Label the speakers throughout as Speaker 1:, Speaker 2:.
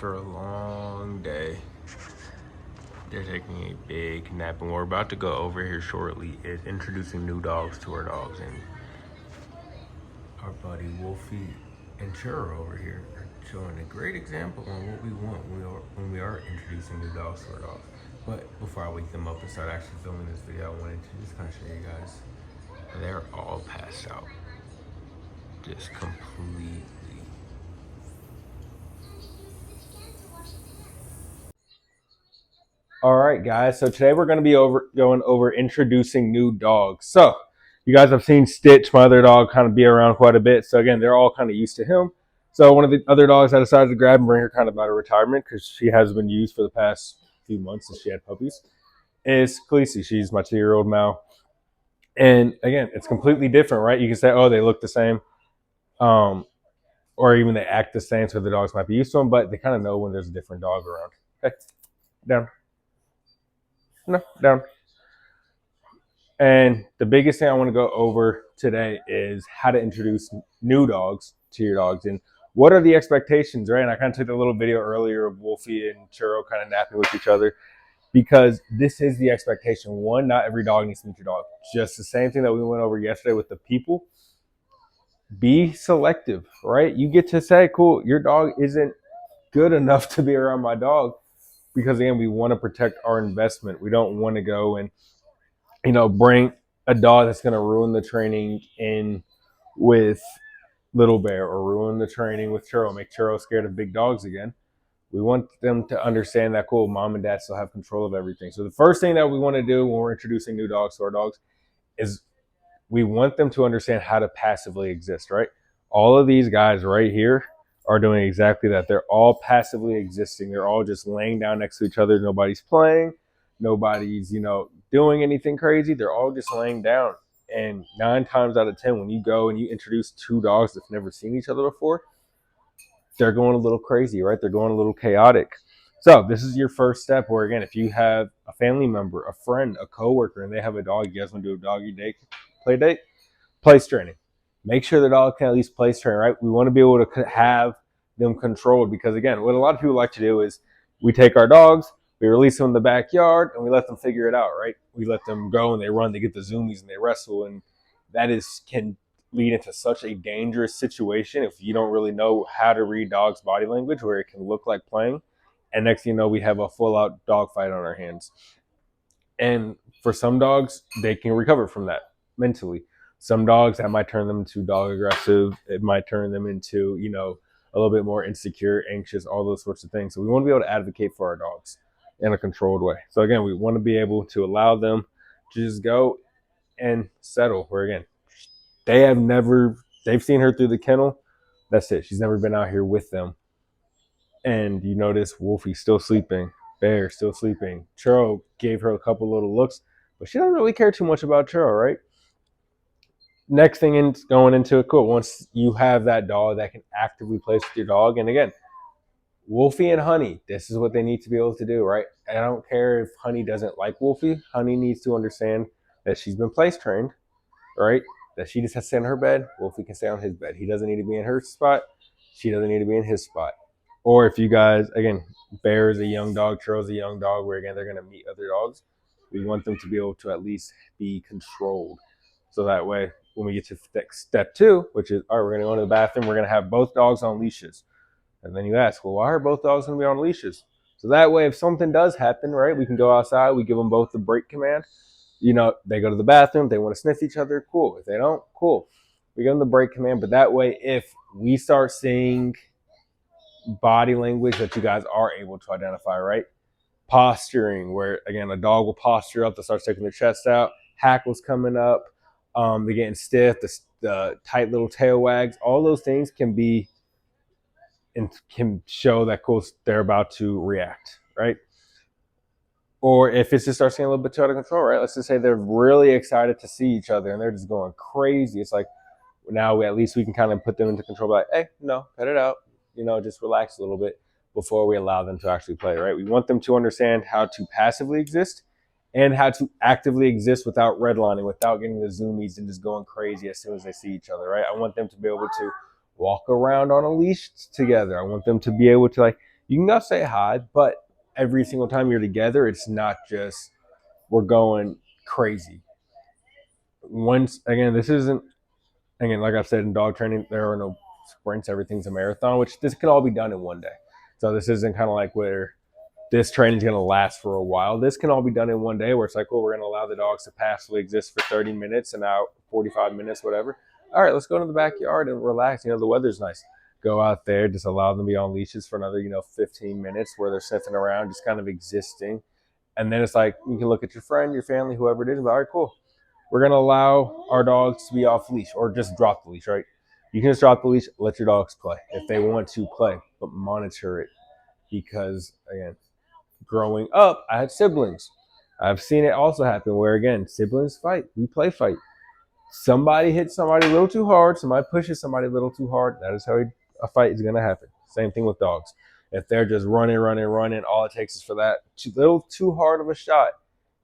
Speaker 1: after a long day. They're taking a big nap, and we're about to go over here shortly is introducing new dogs to our dogs. And our buddy Wolfie and Churro over here are showing a great example on what we want when we are introducing new dogs to our dogs. But before I wake them up and start actually filming this video, I wanted to just kind of show you guys. They're all passed out. Just completely. All right, guys. So today we're going to be going over introducing new dogs. So you guys have seen Stitch, my other dog, kind of be around quite a bit. So again, they're all kind of used to him. So one of the other dogs I decided to grab and bring her kind of out of retirement because she has been used for the past few months since she had puppies is Khaleesi. She's my 2-year-old Mal. And again, it's completely different, right? You can say, oh, they look the same. Or even they act the same, so the dogs might be used to them, but they kind of know when there's a different dog around. Hey, down. No, down. And the biggest thing I want to go over today is how to introduce new dogs to your dogs and what are the expectations, right? And I kind of took a little video earlier of Wolfie and Churro kind of napping with each other because this is the expectation. One, not every dog needs to meet your dog. Just the same thing that we went over yesterday with the people. Be selective, right? You get to say, cool, your dog isn't good enough to be around my dog because, again, we want to protect our investment. We don't want to go and bring a dog that's going to ruin the training in with Little Bear or ruin the training with Churro, make Churro scared of big dogs again. We want them to understand that, cool, mom and dad still have control of everything. So the first thing that we want to do when we're introducing new dogs to our dogs is we want them to understand how to passively exist, right? All of these guys right here are doing exactly that. They're all passively existing. They're all just laying down next to each other. Nobody's playing. Nobody's, doing anything crazy. They're all just laying down. And 9 times out of 10, when you go and you introduce 2 dogs that've never seen each other before, they're going a little crazy, right? They're going a little chaotic. So this is your first step where, again, if you have a family member, a friend, a coworker, and they have a dog, you guys want to do a doggy date, play date, place training. Make sure the dog can at least place train, right? We want to be able to have them controlled because, again, what a lot of people like to do is we take our dogs, we release them in the backyard, and we let them figure it out, right? We let them go and they run, they get the zoomies and they wrestle, and that can lead into such a dangerous situation if you don't really know how to read dogs' body language where it can look like playing. And next thing you know, we have a full-out dog fight on our hands. And for some dogs, they can recover from that mentally. Some dogs, that might turn them into dog aggressive. It might turn them into, a little bit more insecure, anxious, all those sorts of things. So we want to be able to advocate for our dogs in a controlled way. So again, we want to be able to allow them to just go and settle where, again, they've seen her through the kennel. That's it. She's never been out here with them. And you notice Wolfie's still sleeping. Bear still sleeping. Churro gave her a couple little looks, but she doesn't really care too much about Churro, right? Next thing going into it, cool. Once you have that dog that can actively place with your dog, and again, Wolfie and Honey, this is what they need to be able to do, right? I don't care if Honey doesn't like Wolfie. Honey needs to understand that she's been place trained, right? That she just has to stay on her bed. Wolfie can stay on his bed. He doesn't need to be in her spot. She doesn't need to be in his spot. Or if you guys, again, Bear is a young dog, Churro's a young dog, where again, they're going to meet other dogs. We want them to be able to at least be controlled. So that way, when we get to step 2, which is, all right, we're going to go into the bathroom, we're going to have both dogs on leashes. And then you ask, well, why are both dogs going to be on leashes? So that way, if something does happen, right, we can go outside, we give them both the break command. They go to the bathroom, they want to sniff each other, cool. If they don't, cool. We give them the break command. But that way, if we start seeing body language that you guys are able to identify, right? Posturing, where, again, a dog will posture up, they start sticking their chest out, hackles coming up, they're getting stiff, the tight little tail wags, all those things can be and can show that, cool, they're about to react, right? Or if it just starts getting a little bit too out of control, right? Let's just say they're really excited to see each other and they're just going crazy. It's like, now at least we can kind of put them into control, like, hey, no, cut it out. Just relax a little bit before we allow them to actually play, right? We want them to understand how to passively exist and how to actively exist without redlining, without getting the zoomies and just going crazy as soon as they see each other, right? I want them to be able to walk around on a leash together. I want them to be able to, like, You can go say hi, but every single time you're together, it's not just we're going crazy. Once again, this isn't again like I've said in dog training, there are no sprints. Everything's a marathon, which this can all be done in one day. So this isn't kind of like where this training is going to last for a while. This can all be done in one day where it's like, well, we're going to allow the dogs to passively exist for 30 minutes, an hour, 45 minutes, whatever. All right, let's go to the backyard and relax. The weather's nice. Go out there, just allow them to be on leashes for another, 15 minutes where they're sniffing around, just kind of existing. And then it's like, you can look at your friend, your family, whoever it is, and be, all right, cool. We're going to allow our dogs to be off leash or just drop the leash, right? You can just drop the leash, let your dogs play if they want to play, but monitor it because, again, growing up, I had siblings. I've seen it also happen where, again, siblings fight. We play fight. Somebody hits somebody a little too hard. Somebody pushes somebody a little too hard. That is how a fight is going to happen. Same thing with dogs. If they're just running, all it takes is for that little too hard of a shot.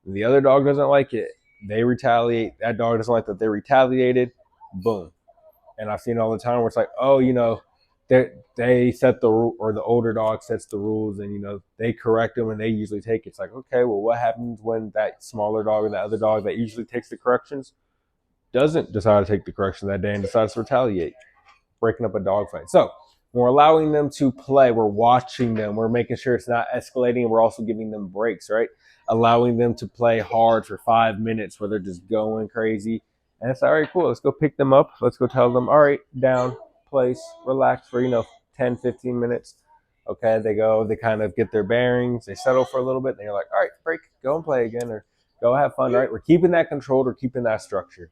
Speaker 1: The other dog doesn't like it. They retaliate. That dog doesn't like that they retaliated. Boom. And I've seen it all the time where it's like, oh, they set the rule, or the older dog sets the rules, and they correct them, and they usually take it. It's like, okay, well, what happens when that smaller dog or that other dog that usually takes the corrections doesn't decide to take the correction that day and decides to retaliate, breaking up a dog fight? So we're allowing them to play. We're watching them. We're making sure it's not escalating. And we're also giving them breaks, right? Allowing them to play hard for 5 minutes where they're just going crazy. And it's all right, cool. Let's go pick them up. Let's go tell them, all right, down, place, relax for, 10, 15 minutes. Okay, they go, they kind of get their bearings, they settle for a little bit, and you're like, all right, break, go and play again, or go have fun, right? We're keeping that controlled, we're keeping that structure.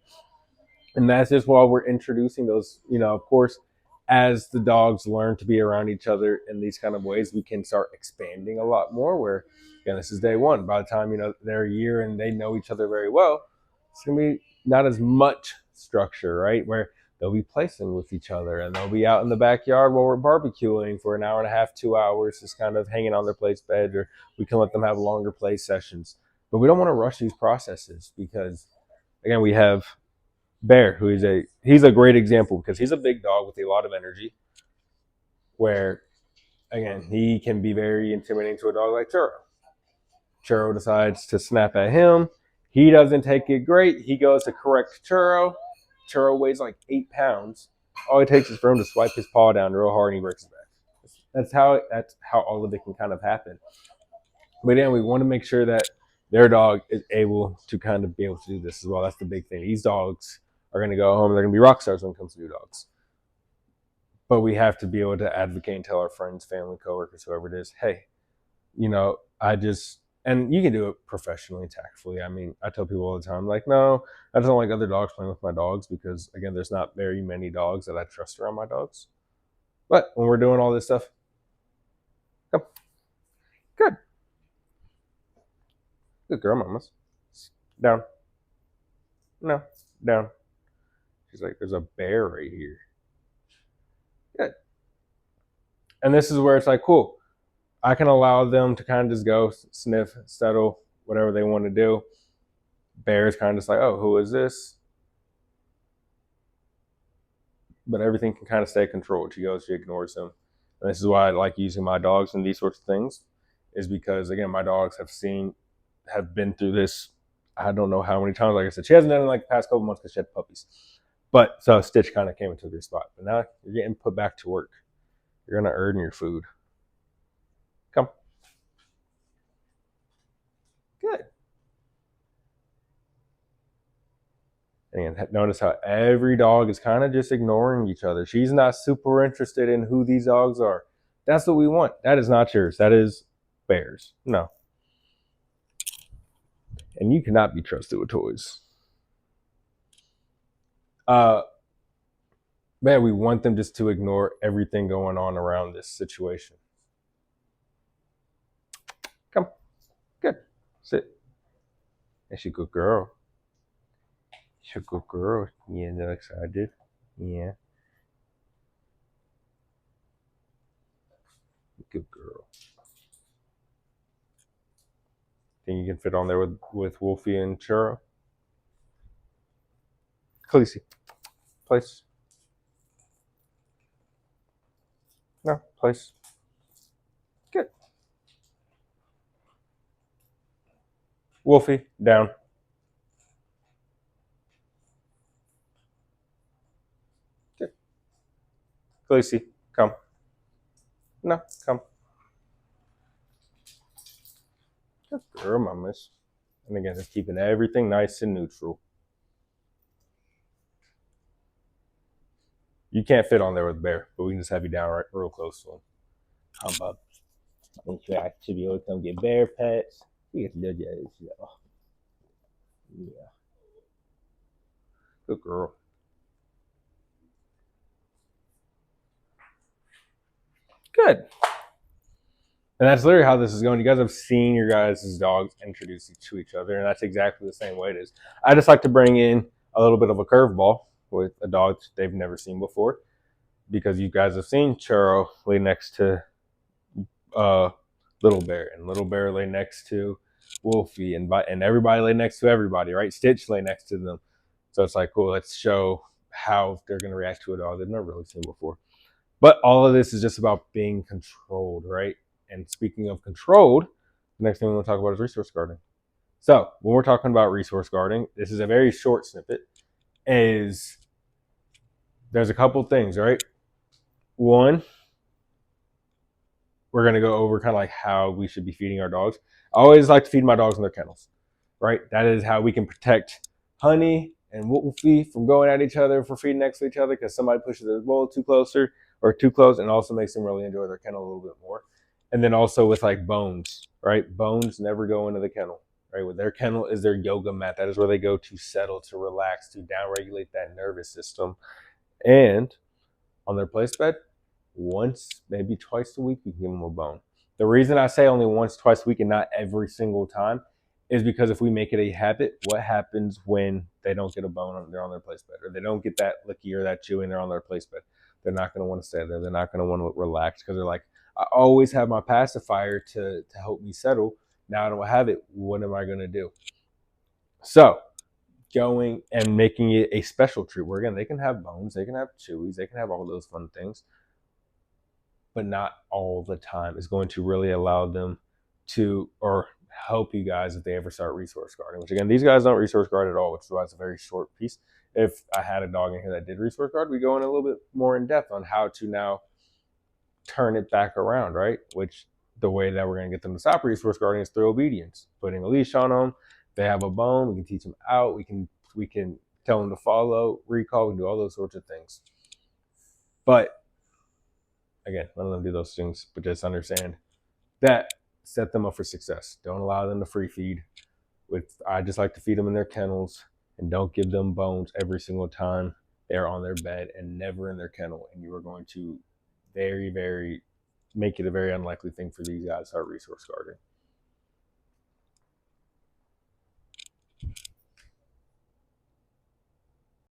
Speaker 1: And that's just while we're introducing those, of course, as the dogs learn to be around each other in these kind of ways, we can start expanding a lot more. Where, again, this is day one. By the time they're a year and they know each other very well, it's gonna be not as much structure, right? Where they'll be placing with each other and they'll be out in the backyard while we're barbecuing for an hour and a half, 2 hours, just kind of hanging on their place bed, or we can let them have longer play sessions. But we don't want to rush these processes because, again, we have Bear, who he's a great example because he's a big dog with a lot of energy. Where, again, he can be very intimidating to a dog like Churro. Churro decides to snap at him. He doesn't take it great. He goes to correct Churro. Churro weighs like 8 pounds. All it takes is for him to swipe his paw down real hard and he breaks his back. That's how all of it can kind of happen. But then we want to make sure that their dog is able to kind of be able to do this as well. That's the big thing. These dogs are going to go home and they're going to be rock stars when it comes to new dogs. But we have to be able to advocate and tell our friends, family, coworkers, whoever it is, hey, and you can do it professionally, tactfully. I mean, I tell people all the time, like, no, I just don't like other dogs playing with my dogs because, again, there's not very many dogs that I trust around my dogs. But when we're doing all this stuff, come. Good. Good girl, mamas. Down. No, down. She's like, there's a bear right here. Good. And this is where it's like, cool. I can allow them to kind of just go sniff, settle, whatever they want to do. Bear's kind of just like, oh, who is this? But everything can kind of stay controlled. She goes, she ignores him. And this is why I like using my dogs in these sorts of things, is because, again, my dogs have been through this. I don't know how many times. Like I said, she hasn't done it in like the past couple months because she had puppies. But so Stitch kind of came into their spot. But now you're getting put back to work. You're going to earn your food. Come. Good. And notice how every dog is kind of just ignoring each other. She's not super interested in who these dogs are. That's what we want. That is not yours. That is Bear's. No. And you cannot be trusted with toys. Man, we want them just to ignore everything going on around this situation. Come. Good. Sit. And she's a good girl. She's a good girl. Yeah, they're excited. Yeah. Good girl. Think you can fit on there with Wolfie and Churro? Khaleesi. Place. No, place. Wolfie, down. Good. Khaleesi, come. No, come. Good girl, my miss. And again, just keeping everything nice and neutral. You can't fit on there with Bear, but we can just have you down right real close to him. Come up. And I should be able to come get Bear pets. He gets little guys. Yeah. Good girl. Good. And that's literally how this is going. You guys have seen your guys' dogs introduce to each other, and that's exactly the same way it is. I just like to bring in a little bit of a curveball with a dog they've never seen before, because you guys have seen Churro lay next to uh, Little Bear, and Little Bear lay next to Wolfie, and everybody lay next to everybody, right? Stitch lay next to them. So it's like, cool, let's show how they're going to react to a dog they've never really seen before. But all of this is just about being controlled, right? And speaking of controlled, the next thing we want to talk about is resource guarding. So when we're talking about resource guarding, this is a very short snippet. Is there's a couple things, right? One, we're going to go over kind of like how we should be feeding our dogs. I always like to feed my dogs in their kennels, right? That is how we can protect Honey and Wolfie from going at each other for feeding next to each other, because somebody pushes their bowl too closer or too close, and also makes them really enjoy their kennel a little bit more. And then also with like Bones, right? Bones never go into the kennel, right? With their kennel is their yoga mat. That is where they go to settle, to relax, to downregulate that nervous system. And on their place bed, once, maybe twice a week, you can give them a bone. The reason I say only once, twice a week and not every single time is because if we make it a habit, what happens when they don't get a bone on, they're on their place bed, or they don't get that licky or that chewy and they're on their place bed? They're not going to want to stay there. They're not going to want to relax, because they're like, I always have my pacifier to help me settle. Now I don't have it. What am I going to do? So going and making it a special treat where, again, they can have bones, they can have chewies, they can have all those fun things, but not all the time, is going to really allow them to, or help you guys if they ever start resource guarding, which again, these guys don't resource guard at all, which is why it's a very short piece. If I had a dog in here that did resource guard, we go in a little bit more in depth on how to now turn it back around, right? Which the way that we're going to get them to stop resource guarding is through obedience, putting a leash on them. If they have a bone, we can teach them out. We can tell them to follow, recall, we can do all those sorts of things. But again, none of them do those things, but just understand that set them up for success. Don't allow them to free feed. I just like to feed them in their kennels, and don't give them bones every single time they're on their bed, and never in their kennel. And you are going to very, very make it a very unlikely thing for these guys to start resource guarding.